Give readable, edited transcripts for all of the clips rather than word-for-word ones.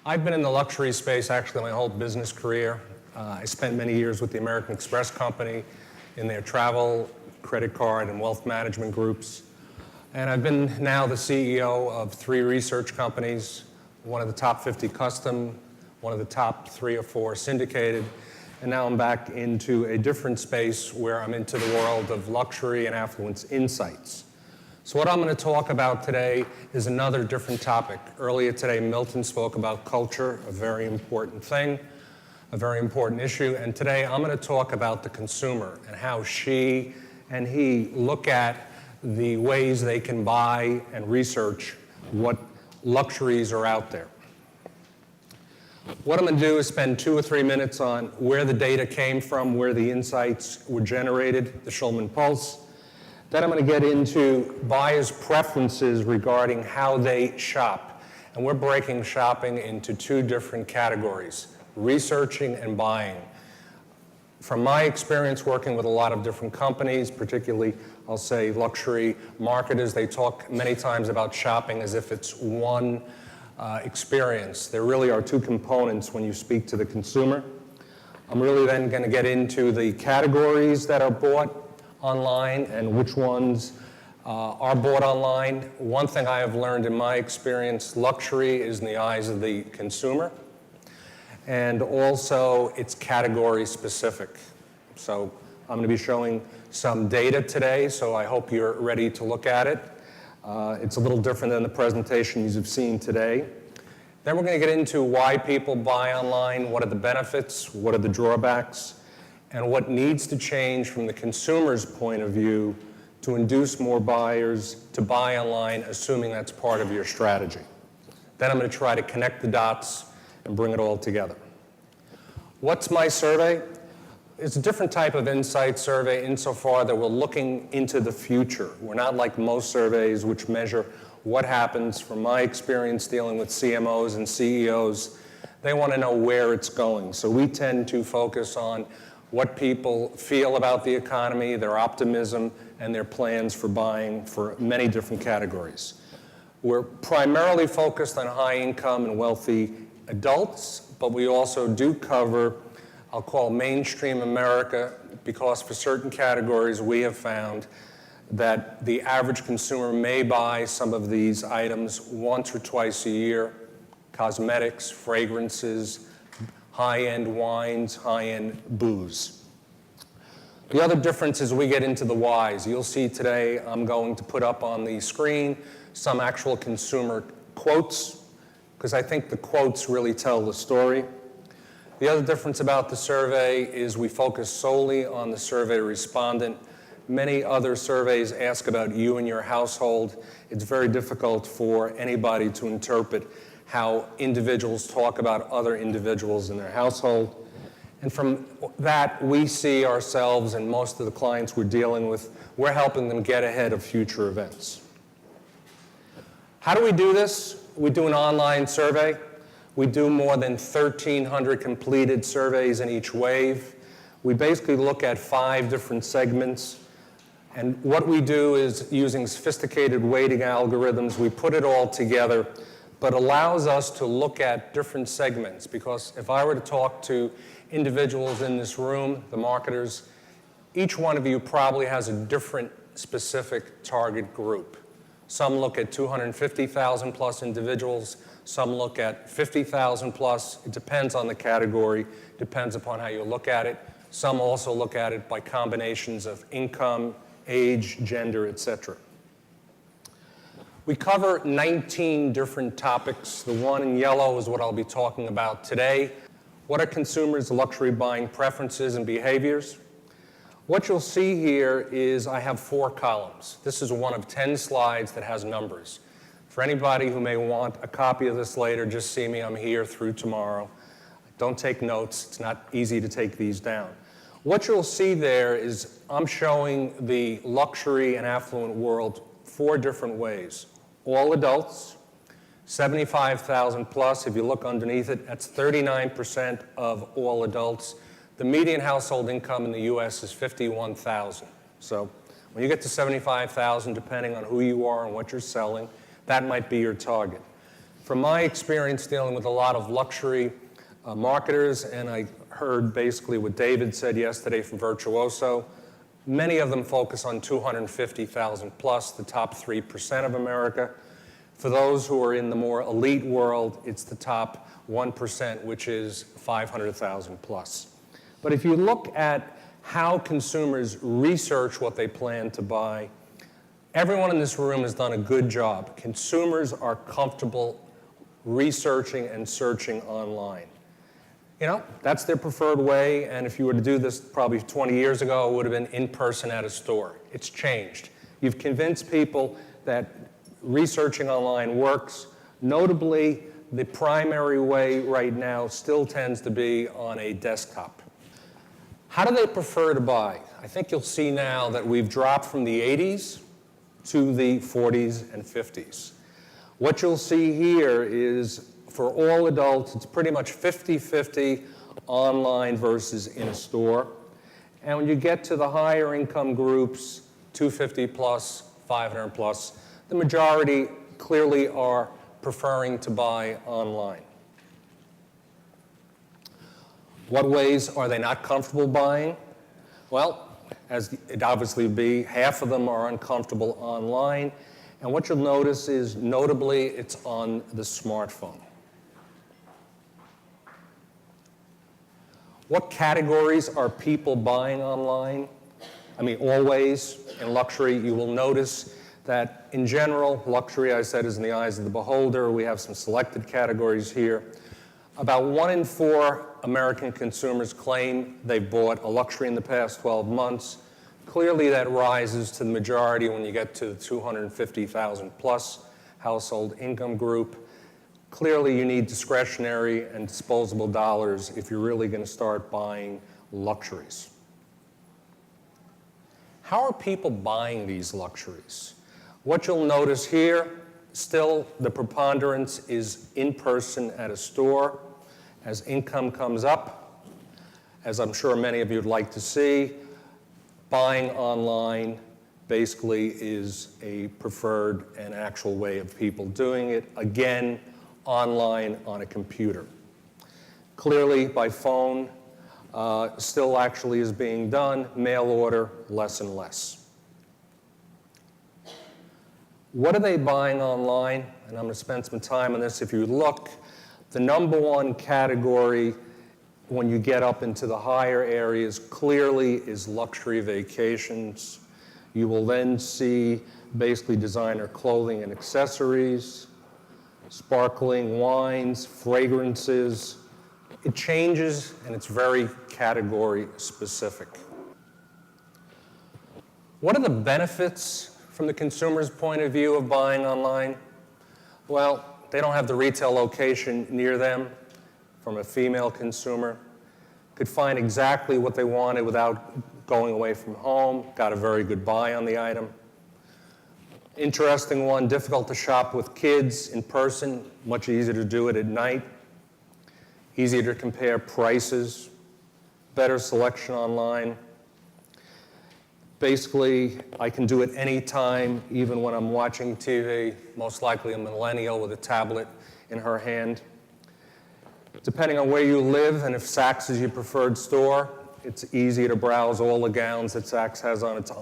I've been in the luxury space actually my whole business career. I spent many years with the American Express Company in their travel, credit card, and wealth management groups. And I've been now the CEO of 3 research companies, one of the top 50 custom, one of the top 3 or 4 syndicated, and now I'm back into a different space where I'm into the world of luxury and affluence insights. So what I'm going to talk about today is another different topic. Earlier today, Milton spoke about culture, a very important thing, a very important issue, and today I'm going to talk about the consumer and how she and he look at the ways they can buy and research what luxuries are out there. What I'm going to do is spend 2 or 3 minutes on where the data came from, where the insights were generated, the Shullman Pulse. Then I'm going to get into buyers' preferences regarding how they shop. And we're breaking shopping into 2 different categories, researching and buying. From my experience working with a lot of different companies, particularly, I'll say, luxury marketers, they talk many times about shopping as if it's one experience. There really are 2 components when you speak to the consumer. I'm really then going to get into the categories that are bought online and which ones are bought online. One thing I have learned in my experience, luxury is in the eyes of the consumer, and also it's category specific. So I'm going to be showing some data today, so I hope you're ready to look at it. It's a little different than the presentation you've seen today. Then we're going to get into why people buy online, what are the benefits, what are the drawbacks, and what needs to change from the consumer's point of view to induce more buyers to buy online, assuming that's part of your strategy. Then I'm going to try to connect the dots and bring it all together. What's my survey? It's a different type of insight survey insofar that we're looking into the future. We're not like most surveys which measure what happens. From my experience dealing with CMOs and CEOs, they want to know where it's going. So we tend to focus on what people feel about the economy, their optimism, and their plans for buying for many different categories. We're primarily focused on high income and wealthy adults, but we also do cover, I'll call mainstream America, because for certain categories we have found that the average consumer may buy some of these items once or twice a year: cosmetics, fragrances, high-end wines, high-end booze. The other difference is we get into the whys. You'll see today I'm going to put up on the screen some actual consumer quotes, because I think the quotes really tell the story. The other difference about the survey is we focus solely on the survey respondent. Many other surveys ask about you and your household. It's very difficult for anybody to interpret how individuals talk about other individuals in their household. And from that, we see ourselves and most of the clients we're dealing with, we're helping them get ahead of future events. How do we do this? We do an online survey. We do more than 1,300 completed surveys in each wave. We basically look at 5 different segments. And what we do is, using sophisticated weighting algorithms, we put it all together, but allows us to look at different segments. Because if I were to talk to individuals in this room, the marketers, each one of you probably has a different specific target group. Some look at 250,000 plus individuals, some look at 50,000 plus. It depends on the category, depends upon how you look at it. Some also look at it by combinations of income, age, gender, etc. We cover 19 different topics. The one in yellow is what I'll be talking about today. What are consumers' luxury buying preferences and behaviors? What you'll see here is I have 4 columns. This is one of 10 slides that has numbers. For anybody who may want a copy of this later, just see me. I'm here through tomorrow. Don't take notes. It's not easy to take these down. What you'll see there is I'm showing the luxury and affluent world 4 different ways. All adults, 75,000 plus. If you look underneath it, that's 39% of all adults. The median household income in the US is 51,000. So when you get to 75,000, depending on who you are and what you're selling, that might be your target. From my experience dealing with a lot of luxury marketers, and I heard basically what David said yesterday from Virtuoso, many of them focus on 250,000 plus, the top 3% of America. For those who are in the more elite world, it's the top 1%, which is 500,000 plus. But if you look at how consumers research what they plan to buy, everyone in this room has done a good job. Consumers are comfortable researching and searching online. You know, that's their preferred way, and if you were to do this probably 20 years ago, it would have been in person at a store. It's changed. You've convinced people that researching online works. Notably, the primary way right now still tends to be on a desktop. How do they prefer to buy? I think you'll see now that we've dropped from the 80s to the 40s and 50s. What you'll see here is, for all adults, it's pretty much 50-50 online versus in a store. And when you get to the higher income groups, 250 plus, 500 plus, the majority clearly are preferring to buy online. What ways are they not comfortable buying? Well, as it obviously would be, half of them are uncomfortable online. And what you'll notice is, notably, it's on the smartphone. What categories are people buying online? I mean, always in luxury, you will notice that in general, luxury, I said, is in the eyes of the beholder. We have some selected categories here. About 1 in 4 American consumers claim they bought a luxury in the past 12 months. Clearly, that rises to the majority when you get to the 250,000 plus household income group. Clearly, you need discretionary and disposable dollars if you're really going to start buying luxuries. How are people buying these luxuries? What you'll notice here, still the preponderance is in person at a store. As income comes up, as I'm sure many of you would like to see, buying online basically is a preferred and actual way of people doing it. Again, online on a computer. Clearly, by phone, still actually is being done. Mail order, less and less. What are they buying online? And I'm going to spend some time on this. If you look, the number one category when you get up into the higher areas clearly is luxury vacations. You will then see basically designer clothing and accessories, sparkling wines, fragrances. It changes, and it's very category specific. What are the benefits from the consumer's point of view of buying online? Well, they don't have the retail location near them. From a female consumer, could find exactly what they wanted without going away from home, got a very good buy on the item. Interesting one, difficult to shop with kids in person, much easier to do it at night. Easier to compare prices, better selection online. Basically, I can do it anytime, even when I'm watching TV, most likely a millennial with a tablet in her hand. Depending on where you live and if Saks is your preferred store, it's easy to browse all the gowns that Saks has on its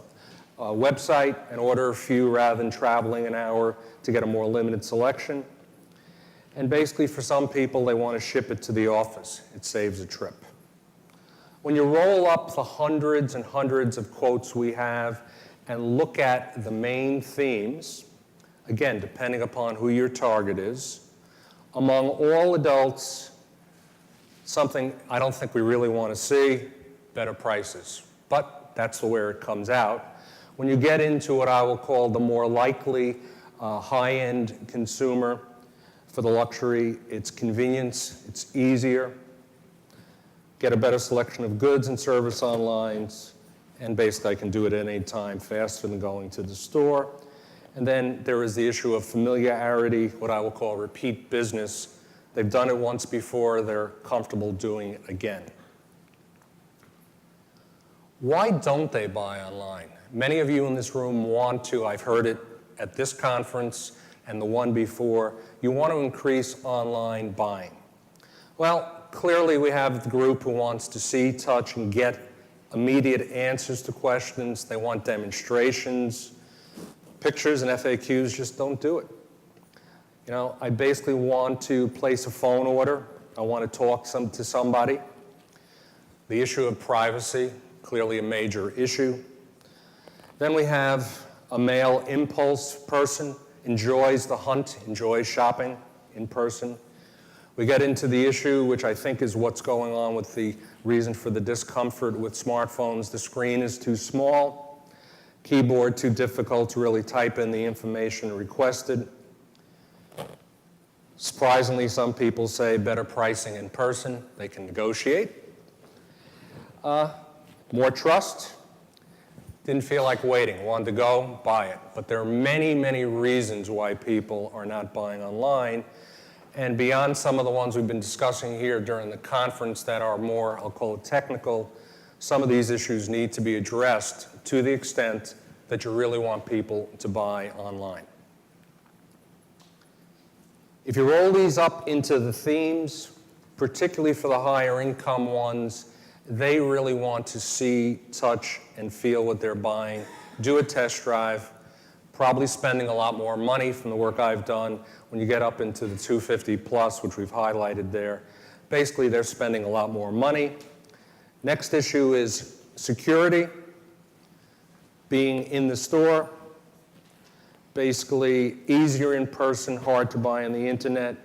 website and order a few rather than traveling an hour to get a more limited selection. And basically, for some people, they want to ship it to the office. It saves a trip. When you roll up the hundreds and hundreds of quotes we have and look at the main themes, again, depending upon who your target is, among all adults, something I don't think we really want to see, better prices. But that's where it comes out. When you get into what I will call the more likely high-end consumer for the luxury, it's convenience, it's easier, get a better selection of goods and service online, and basically I can do it at any time faster than going to the store. And then there is the issue of familiarity, what I will call repeat business. They've done it once before, they're comfortable doing it again. Why don't they buy online? Many of you in this room want to. I've heard it at this conference and the one before, you want to increase online buying. Well, clearly we have the group who wants to see, touch, and get immediate answers to questions. They want demonstrations. Pictures and FAQs just don't do it. You know, I basically want to place a phone order. I want to talk to somebody. The issue of privacy, clearly a major issue. Then we have a male impulse person, enjoys the hunt, enjoys shopping in person. We get into the issue, which I think is what's going on with the reason for the discomfort with smartphones. The screen is too small, keyboard too difficult to really type in the information requested. Surprisingly, some people say better pricing in person. They can negotiate. More trust. Didn't feel like waiting. Wanted to go, buy it. But there are many, many reasons why people are not buying online. And beyond some of the ones we've been discussing here during the conference that are more, I'll call it technical, some of these issues need to be addressed to the extent that you really want people to buy online. If you roll these up into the themes, particularly for the higher income ones, they really want to see, touch, and feel what they're buying, do a test drive, probably spending a lot more money from the work I've done. When you get up into the 250 plus, which we've highlighted there, basically they're spending a lot more money. Next issue is security, being in the store, basically easier in person, hard to buy on the internet.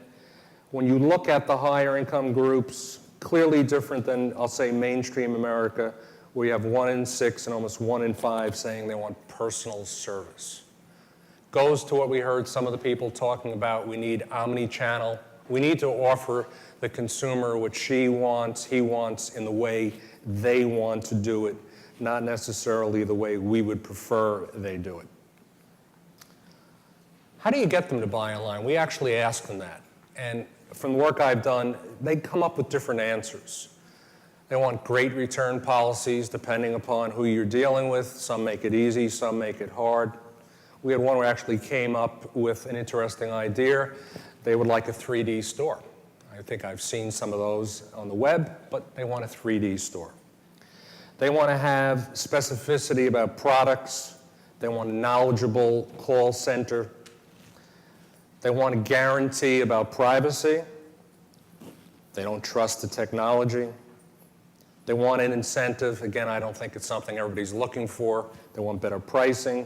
When you look at the higher income groups, clearly different than, I'll say, mainstream America, where you have 1 in 6 and almost 1 in 5 saying they want personal service. Goes to what we heard some of the people talking about. We need omni-channel. We need to offer the consumer what she wants, he wants, in the way they want to do it, not necessarily the way we would prefer they do it. How do you get them to buy online? We actually ask them that. And from the work I've done, they come up with different answers. They want great return policies depending upon who you're dealing with. Some make it easy, some make it hard. We had one who actually came up with an interesting idea. They would like a 3D store. I think I've seen some of those on the web, but they want a 3D store. They want to have specificity about products. They want a knowledgeable call center. They want a guarantee about privacy. They don't trust the technology. They want an incentive. Again, I don't think it's something everybody's looking for. They want better pricing.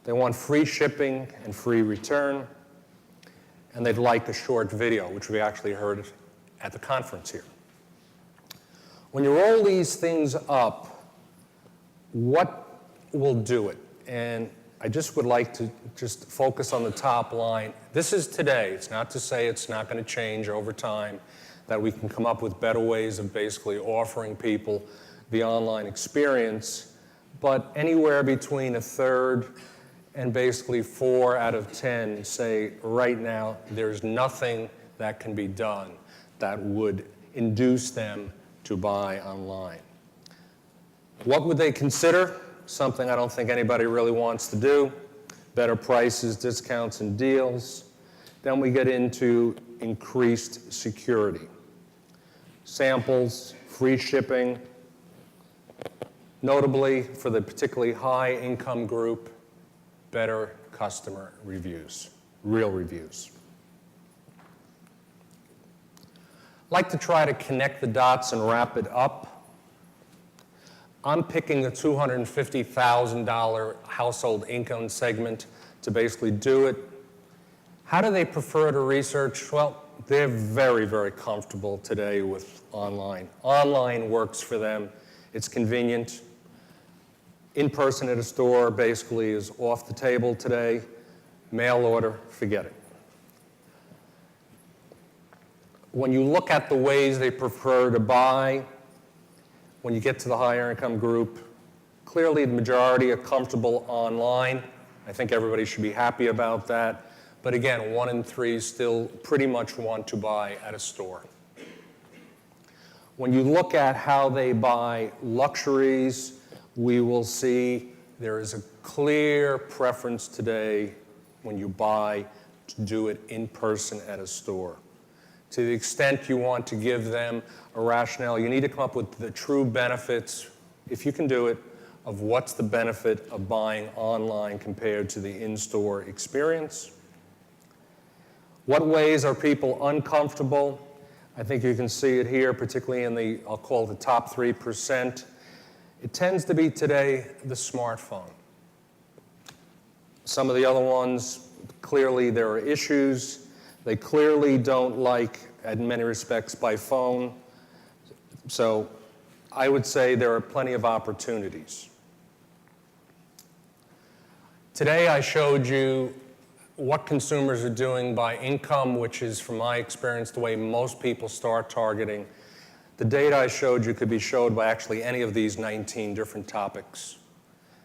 They want free shipping and free return. And they'd like a short video, which we actually heard at the conference here. When you roll these things up, what will do it? And I just would like to just focus on the top line. This is today. It's not to say it's not going to change over time, that we can come up with better ways of basically offering people the online experience. But anywhere between a third and basically 4 out of 10 say right now there's nothing that can be done that would induce them to buy online. What would they consider? Something I don't think anybody really wants to do. Better prices, discounts, and deals. Then we get into increased security. Samples, free shipping. Notably, for the particularly high income group, better customer reviews, real reviews. I'd like to try to connect the dots and wrap it up. I'm picking the $250,000 household income segment to basically do it. How do they prefer to research? Well, they're very, very comfortable today with online. Online works for them. It's convenient. In person at a store basically is off the table today. Mail order, forget it. When you look at the ways they prefer to buy, when you get to the higher income group, clearly the majority are comfortable online. I think everybody should be happy about that. But again, 1 in 3 still pretty much want to buy at a store. When you look at how they buy luxuries, we will see there is a clear preference today, when you buy to do it in person at a store. To the extent you want to give them a rationale, you need to come up with the true benefits, if you can do it, of what's the benefit of buying online compared to the in-store experience. What ways are people uncomfortable? I think you can see it here, particularly in the, I'll call it the top 3%. It tends to be today the smartphone. Some of the other ones, clearly there are issues. They clearly don't like, in many respects, by phone. So I would say there are plenty of opportunities. Today I showed you what consumers are doing by income, which is, from my experience, the way most people start targeting. The data I showed you could be showed by actually any of these 19 different topics.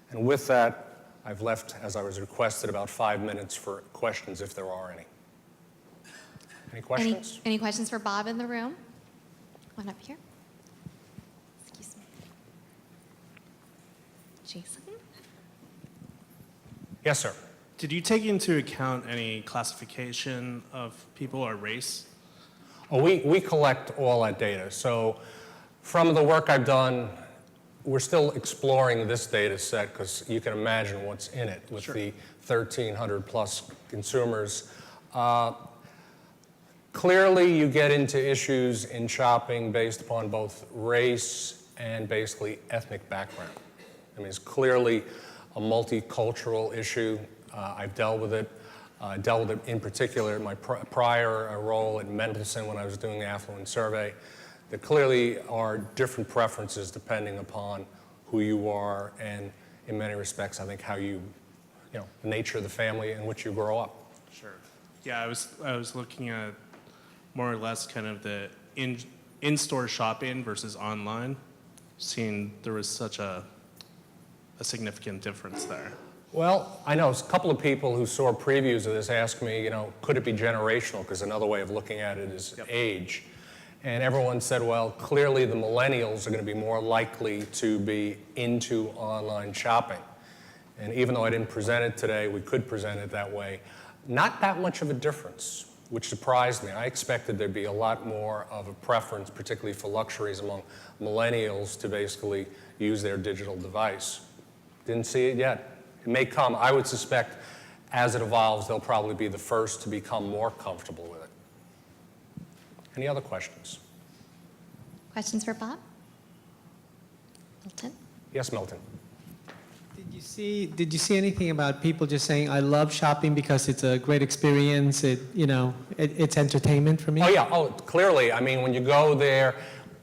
And with that, I've left, as I was requested, about 5 minutes for questions, if there are any. Any questions? Any questions for Bob in the room? One up here. Excuse me. Jason? Yes, sir. Did you take into account any classification of people or race? Oh, we collect all that data. So from the work I've done, we're still exploring this data set because you can imagine what's in it with Sure. the 1,300 plus consumers. Clearly, you get into issues in shopping based upon both race and basically ethnic background. I mean, it's clearly a multicultural issue. I've dealt with it in particular in my prior role at Mendelsohn when I was doing the affluent survey. There clearly are different preferences depending upon who you are and, in many respects, I think how the nature of the family in which you grow up. Sure. Yeah, I was looking at more or less kind of the in-store shopping versus online, seeing there was such a significant difference there. Well, I know a couple of people who saw previews of this asked me, could it be generational? Because another way of looking at it is age. And everyone said, well, clearly the millennials are going to be more likely to be into online shopping. And even though I didn't present it today, we could present it that way. Not that much of a difference, which surprised me. I expected there'd be a lot more of a preference, particularly for luxuries among millennials, to basically use their digital device. Didn't see it yet. It may come. I would suspect as it evolves, they'll probably be the first to become more comfortable with it. Any other questions? Questions for Bob? Milton? Yes, Milton. Did you see anything about people just saying, I love shopping because it's a great experience, it's entertainment for me? Oh, yeah. Oh, clearly. I mean, when you go there,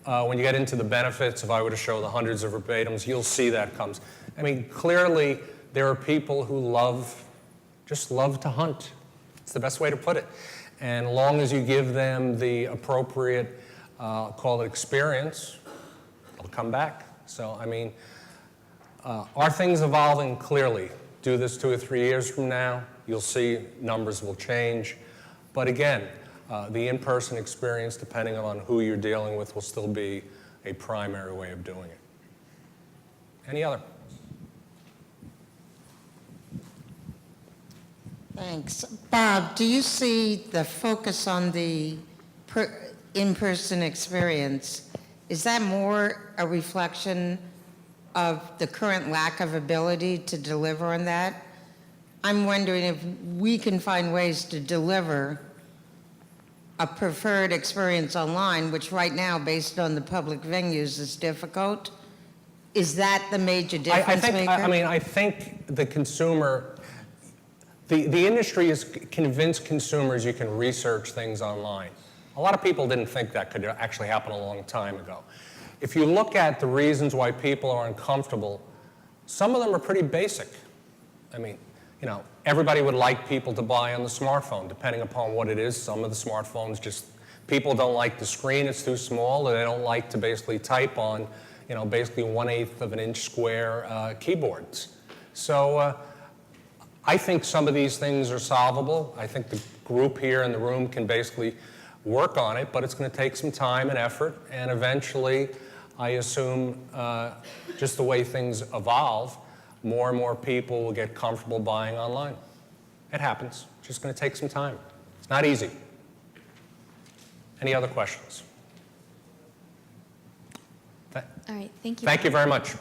when you get into the benefits, if I were to show the hundreds of verbatims, you'll see that comes. I mean, clearly, there are people who just love to hunt. It's the best way to put it. And as long as you give them the appropriate, call it experience, they'll come back. So, I mean, are things evolving? Clearly. Do this 2 or 3 years from now, you'll see numbers will change. But again, the in-person experience, depending on who you're dealing with, will still be a primary way of doing it. Any other? Thanks. Bob, do you see the focus on the in-person experience? Is that more a reflection of the current lack of ability to deliver on that? I'm wondering if we can find ways to deliver a preferred experience online, which right now, based on the public venues, is difficult. Is that the major difference maker? I think the consumer, the industry has convinced consumers you can research things online. A lot of people didn't think that could actually happen a long time ago. If you look at the reasons why people are uncomfortable, some of them are pretty basic. I mean, everybody would like people to buy on the smartphone, depending upon what it is. Some of the smartphones people don't like the screen, it's too small, or they don't like to basically type on, basically 1/8 of an inch square keyboards. So I think some of these things are solvable. I think the group here in the room can basically work on it, but it's going to take some time and effort, and eventually, I assume, just the way things evolve, more and more people will get comfortable buying online. It happens. It's just going to take some time. It's not easy. Any other questions? All right, thank you. Thank you very much.